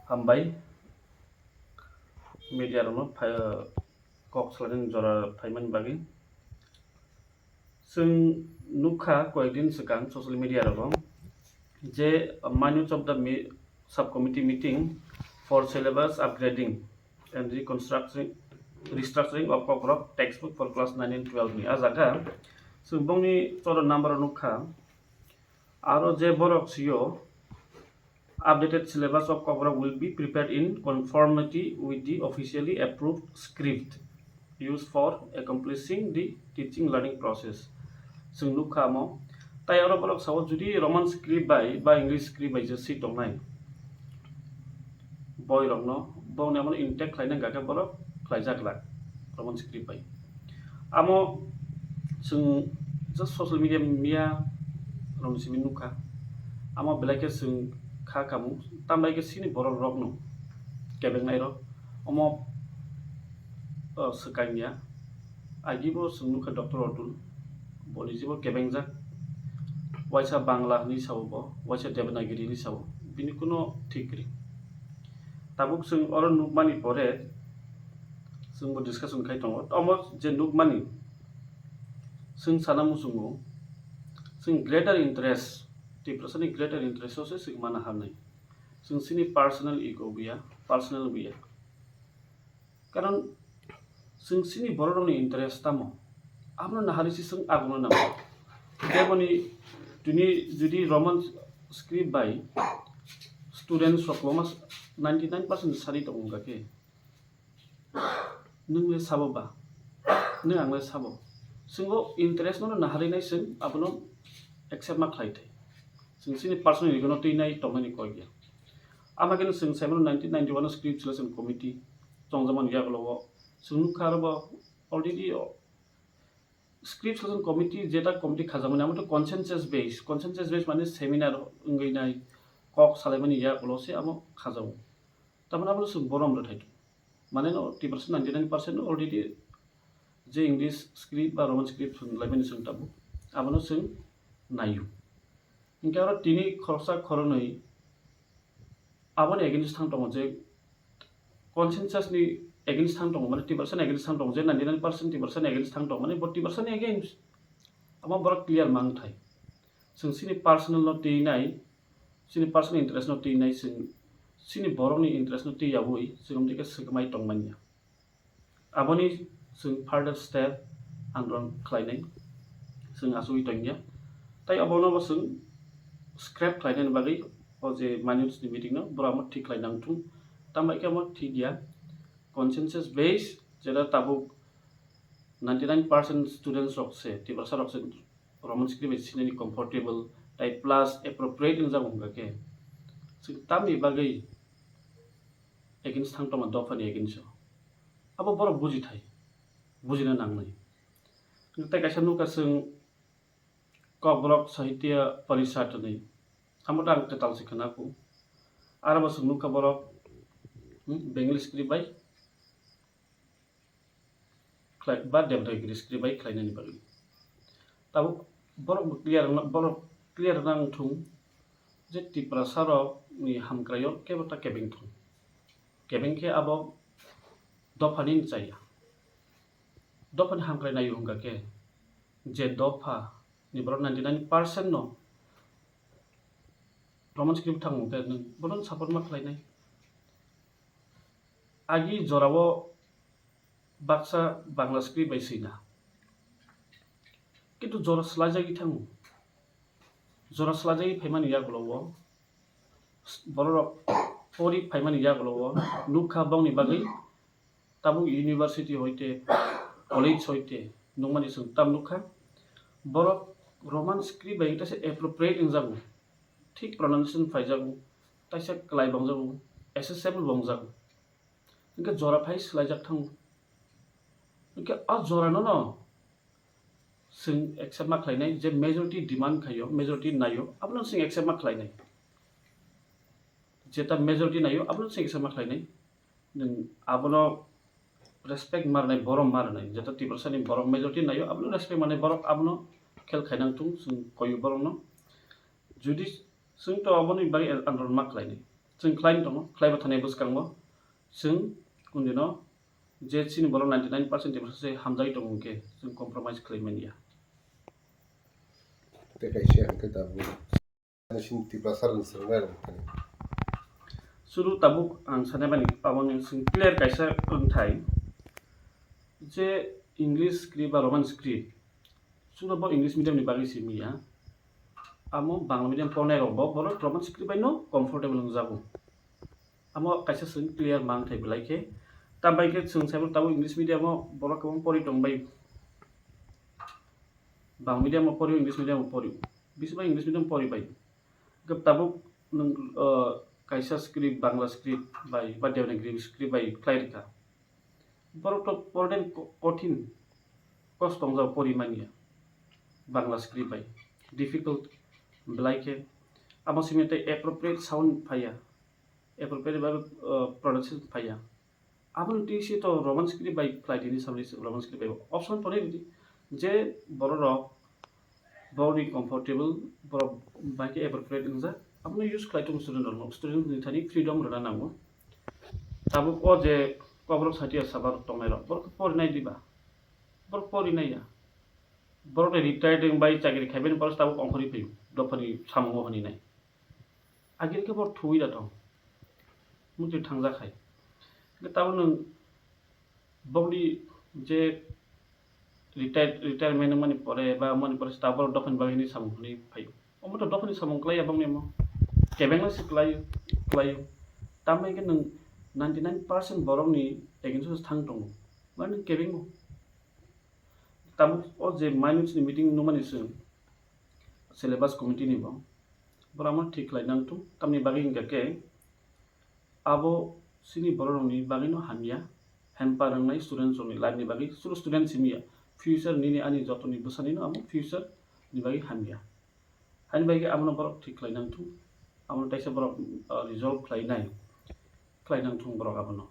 हामबाय media rong kok selain jora payment bagi जों नुखा कয়েকদিন सिगां social media rong J minutes of the subcommittee meeting for syllabus upgrading and restructuring of corporate textbook for class 9 and 12 ni ajaga जों bongni choro number नुखा aro je borok siyo updated syllabus of Kokra will be prepared in conformity with the officially approved script used for accomplishing the teaching learning process. Sung lukha mo tay aro bolok sawo judi Roman script by English script by just sit online. Boy rong no bong ne mon intake khlaina gaka bolok khlaijak lak Roman script by. Amo sung just social media mia rong simin lukha. Amo belake sung kha kamu tambai ke sini borok rok no kebeng nai rok omo sekanya agibo sunu ka doctor odul boli jibo kebeng jak waisa bangla ni sabo waisa devanagiri ni sabo bini kuno thikri tabuk sung oron nukmani pore sung bo discussion khai tongo omo je nukmani sung sanamu sungo sung greater interest the person in greater interest also sing mana hanai sing sini personal ego biya personal biya karon sing sini borong ni interest tamo amno nahari si sing agno na demoni tuni judi Roman script by students rokloma 99% sari to unga ke nungle sabo ba nung angle sabo singo interest no nahari nai sing abno accept ma khlai thai sing sini personal ego no tinai tomani ko gya amakin sing 1991 script selection committee chongjaman yaglo sung kharbo already script selection committee jeta committee khajamani amoto consensus based mane seminar ungai nai kok salaimani yaglo se amo khajamo tamana amo sung borom ro thai mane no 99% already je English script ba Roman script sun laimani sung tabu abono sung nayu इंके आरो तिनी खरसा खरनै आबोन against थां दङ जे कन्सेन्सास नि against थां दङ माने 30% against थां दङ जे 99% 30% एगेन्स्ट थां दङ माने 40% एगेन्स्ट आमा बर क्लियर मांग थाय जों सिनि पर्सनल न टिनाय सिनि पर्सनल इंटरेस्ट न टिनाय जों सिनि बरनि इंटरेस्ट न टियाबोय जों दिके सगमाय दंमानिया आबोनि जों फार्दर स्टेप आन्दोलन खालायनाय जों आसुइ दंनिया ताय आबोनो जों scrap khlainan bagi o je minutes ni meeting no borama thik khlainang thum tamai ke mo thik ya consensus based jeda tabu 99% students rok se 30% rok se Roman script is sinani comfortable type plus appropriate in jang ga ke sing tami bagi against thang toma dofani against abo boro buji thai bujina nangnai tai kaisa nuka sing Kobrok Sahitya Parisat ni amota ang total sikana ko ara ba sunu ka borok Bengali script by klai ba Devanagiri script by klai ni bagi tabu borok clear nang thum je ti prasaro ni hamkrayo ke bata kebeng thum kebeng ke abo dofanin chaya dofan hamkrai na yunga ke je dofa ni borok 99% no Roman script thang ke boron support ma khlainai agi jorabo baksa bangla script by sina kintu jora slajagi thang jora slajagi phaimani ya golowo borok ori phaimani ya golowo nukha bongni bagi tabu university hoite college hoite nongmani sung tam nukha borok Roman script by tase appropriate in jago ठीक pronunciation फाइजागु ताइसा क्लाइ बंजागु accessible बंजागु इनके जरा phi स्लाइजाक थांगु इनके आ जरा न सिं accept मा खालायनाय जे majority demand खायो मेजॉरिटी नायो आपन सिं एक्सेप्ट मा खालायनाय जेता मेजॉरिटी नायो आपन सिं एक्सेप्ट मा खालायनाय नों आबनो रेस्पेक्ट मारनाय बरम मारनाय जेता 30% नि बरम मेजॉरिटी नायो आपन रेस्पेक्ट मारनाय बरम आपनो खेल खायनां तुं सिं कयु बरम न जुदि जों तो आबोनि बागै आन्दोलन मा खालायनाय जों खालायनो दङ खालायबाय थानाय बोसोरखांबो जों उन्दैनो जे सिनि बर' 99% हामजायै दङ के जों कमप्रमाइज खालामनाया kaisa ke tabu sin ti pasar server सुरु tabuk ang sanabani pamon sing clear kaisa unthai जे इंग्लिश स्क्रिप्ट बा रोमान स्क्रिप्ट सुनो बो इंग्लिश मीडियम नि बागै सिमिया आमो बांला मीडियम पढ़नाय रबो बरो रोमान स्क्रिप्ट बाइनो कंफर्टेबल जाबो आमो काइसा सिं क्लियर मांग थाइ बलाइके ताबाइके जों साइबो ताबो इंग्लिश मीडियम बरो कम परि दंबाय बांला मीडियम परि इंग्लिश मीडियम परि बिसबा इंग्लिश मीडियम परि बाय गब ताबो नों काइसा स्क्रिप्ट बांला स्क्रिप्ट बाय बा देवनागरी स्क्रिप्ट बाय क्लाइरिका बरो तो पढ़नाय कठिन कष्ट दं जा परिमानिया बांला स्क्रिप्ट बाय डिफिकल्ट बलाइके आमो सिमेते एप्रोप्रिएट साउंड फाया एप्रोप्रिएट बा प्रोडक्शन फाया आबो टीसी तो रोमान स्क्रिप्ट बाय क्लाइरिनि सामने रोमान स्क्रिप्ट बाय ऑप्शन तो नहीं जे बरो रॉक बॉडी कंफर्टेबल बरो बाकी एप्रोप्रिएट नजा आपने यूज खालायतो स्टूडेंट नि थानि फ्रीडम रना नांगो ताबो को जे कबरो साथिया साबार तंनाय बर परिनाय दिबा बर परिनाया बर रिटायर्ड बाय चाकरी खाइबेन पर ताबो अंखरि फै दफानि सामो हनि नाय आगिर के बर थुइ दाथ मुति थांजाखाय ताबो नों बॉडी जे रिटायरमेंट माने परे बा माने पर ताबो दफानि बागैनि सामो हनि फै अमो तो दफानि सामो क्लाय बांने म केबेंला सिक्लाय तामै के नों 99% बरंनि एगेन्स्ट थांग दं माने केबें ताबो ओ जे माइनस नि मीटिंग नो माने जों सिलेबास कमिटि नि बो बरामा ठीक लायनांतु तामनि बागै इंगाके आबो सिनि बरंनि बागैनो हामिया हेम्पार रंनाय स्टूडेंट जोंनि लाइफनि बागै सुरु स्टूडेंट सिमिया फ्यूचर नि आनि जतनि बसानिनो आमो फ्यूचर नि बागै हामिया हानि बागै आमनो बर ठीक लायनांतु आमनो ताइसा बर रिजल्व खालायनांतु बर आबनो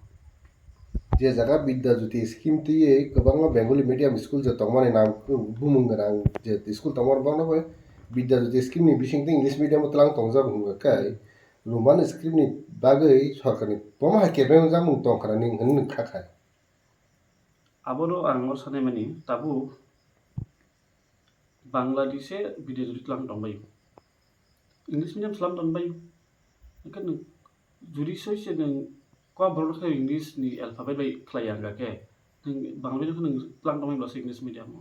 जे जगह विद्या ज्योति स्कीम तिये गोबां बेंगली मीडियम स्कूल जे तंगमाने नाम बुमुं गोनां जे स्कूल तंगमार बांनो होय विद्या ज्योति स्कीम नि बिसिं इंग्लिश मीडियम तलां तंगजा बुङो काय रोमान स्क्रिप्ट नि बागै सरकारनि बमा केबें जामुं तंखाना नि होन खाखाय आबोरो आंगो सानाय मानि ताबु बांलादेशे विद्या ज्योति तलां दंबाय इंग्लिश मीडियम स्लाम दंबाय इखन जुदि सयसे नों को बरखा इंग्लिश नि अल्फाबेट बाय क्लायांगा के नों बांलादेश नों तलां दंबाय ब्लास इंग्लिश मीडियम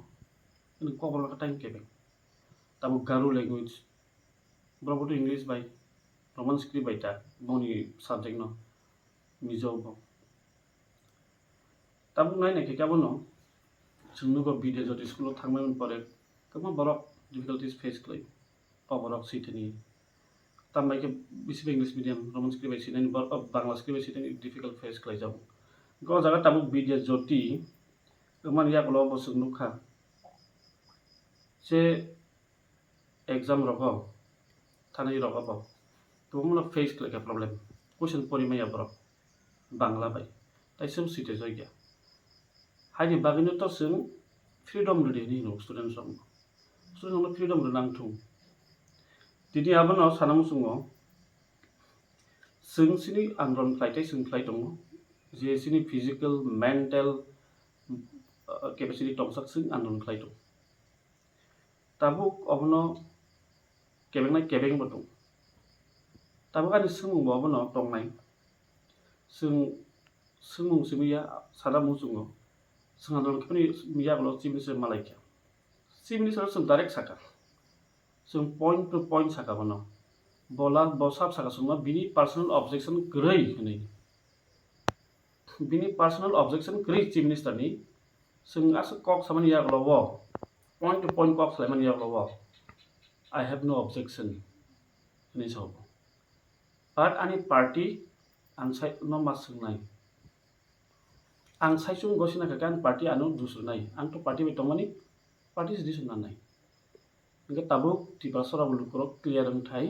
नों को बरखा टाइम केबें ताबु गारो लैंग्वेज बरबोto इंग्लिश बाय रोमान स्क्रिप्ट बाय ता बनि सब्जेक्ट न मिजौ बो ताबु नायनाय के गाबनो जोंनो विद्या ज्योति स्कूल थांबायमोन परे गोबां बरक डिफिकाल्टीज फेस खालाय अबरक सैथनि तामबाय के बिसिबे इंग्लिश मीडियम रोमान स्क्रिप्ट बाय सिनानि बांला स्क्रिप्ट बाय सिनानि डिफिकाल्ट फेस खालाय जाबो गो जागा ताबु विद्या ज्योति मान याकलो बसुनुखा जे एग्जाम रगो थानाय रगो तो मन फेस खालाय प्रॉब्लम क्वेश्चन परिमाया बरक बांला बाय ताइसो सिटे जायगा हानि बागैनो तो जों फ्रीडम रेडी नो स्टूडेंट फ्रीडम नांथु दिनै आबनो सानामु सुङो जों सिनि आन्दोलन खालायथाय जों खालाय दङ जे सिनि फिजिकल मेंटल कैपेसिटी तंसाक जों आन्दोलन खालाय दं ताबु अबनो केबें बदं ताबु आनि सुङो अबनो तंनाय जों सुङो सिमिया सानामु सुङो जों आन्दोलन खानि मिया बलो चिमिसर मालायखा चिमिसर जों डाइरेक्ट साका जों पॉइंट टू पॉइंट साका बनो बोला बसाब साका सुङो बिनि पर्सनल ऑब्जेक्शन गरै हनै बिनि पर्सनल ऑब्जेक्शन गरै चीफ मिनिस्टर नि जों आसो कक सामानि यागलो वो पॉइंट टू पॉइंट कक सालायमानि यागलो वो आई हैव नो ऑब्जेक्शन हनै सब बाट आनि पार्टी आं साइ न मासुंनाय आं साइसुं गसिना का पार्टी आनो दुसुनाय आं तो पार्टी बे तंमानि पार्टी दिसुना नाय इनके ताबु टिपा सराबु लुकरो क्लियर थाय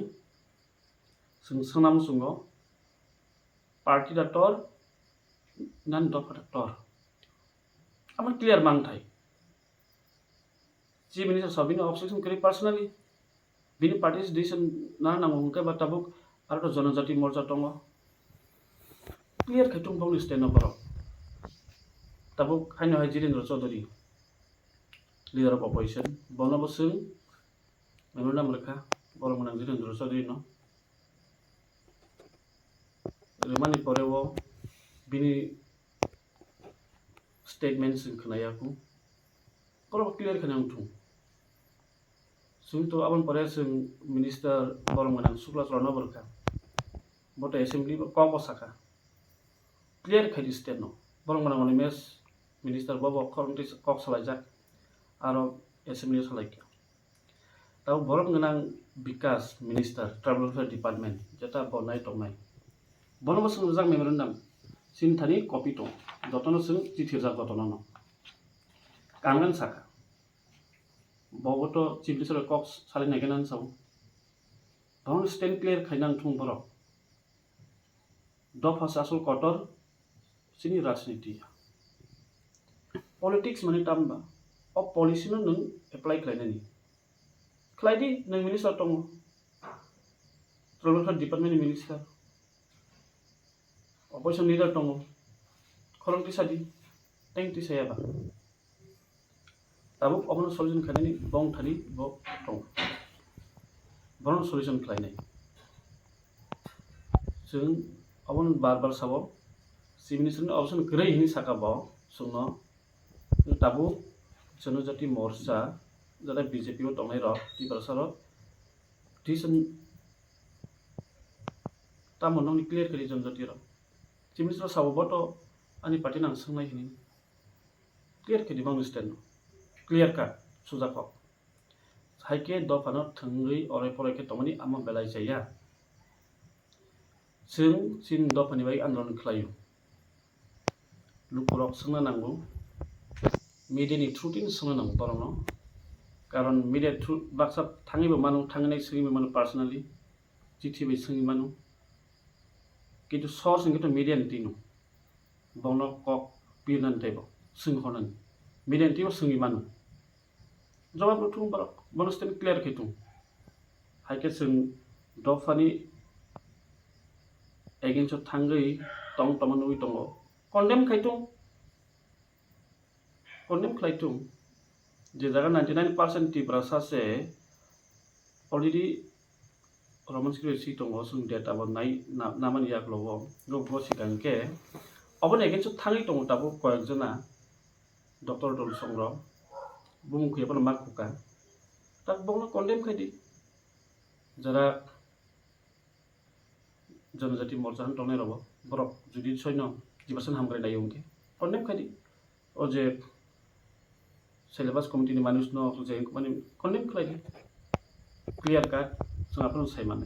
जों सोनाम सुङो पार्टी दा टर नान दफा टर आमन क्लियर मांग थाय चीफ मिनिस्टर सबिनो ऑब्जेक्शन करी पर्सनली बिनि पार्टी डिसीजन ना नांगो उनके बाताबुक आरो जनजाति मोर्चा दङ क्लियर खायtung बावनि स्टेन्ड बरक दाबो खायनो हाय Jitendra Chaudhuri leader of opposition bono sung member nam rekha borong menang jiतेन्द्र Chaudhuri no remani pore wo bini statement sing khnayaku poro clear khanang thung sung to abon pore sung minister borong menang sukla chorna berkha boto assembly ko Sakha clear khai stand no borong menang mes minister bobo khormti kok salajak aro assembly salaikya tau borong menang bikas minister tribal welfare department jeta bonai tongnai bono sung jang memorandum sin thani copy to jotono sung chithi jak jotono no kangan Sakha boboto chief minister kok salai nagenan sau bono stand clear khainang thung borok do phasa asol kotor sini rajniti politics mani tamba o policy no nung apply khlainani khlaidi nang minister tong tribal welfare department minister opposition leader tong khorongti sadi tengti sayaba tabuk obon solution khainani bong thani bo tong bon solution khlainai sung obon bar sabo chief minister ni option grei hini Sakha bo sungno tabu जनजाति मोर्चा जरा BJP को तंगनाय रok तिबरसारो टिसन तामु नंनि clear करि जनजाति रok chief minister साबोबोto ani party nang संनाय हिनि clear करि बांग स्टेन क्लियर का सुजाखो हाइके दफानो थंगै अराय फरायके तंगनि आमा बेलाय जाया जों सिन दफानि बाय आन्दोलन खालायो लुकरक संना नांगौ media ni through tin sungna nang borong no karon media through baksa thangi bo manu thangnai singi manu personally chithi bai singi manu kintu source ngi to media ni tinu bono kok pirnan tebo sing honan media ni singi manu jawab thung borok bono stand clear khitung haike sing dofani against thangai tong tamanui tongo condemn khaitung condemn khlaitung je jaga 99% tibrasa se already roman security tongo sung data bo nai namani yak lobo go Gosi ganke obon against thangi tongo tabo koyak jana doctor dol songro bumung khye pon mak kuka tak bongno condemn khaidi jara जनजाति मोर्चा han tongnai robo borok judi soino jibasan hamgrai dai yongke condemn khaidi o je syllabus committee ni manus no je mani condemn khlai clear cut sung apun sai mane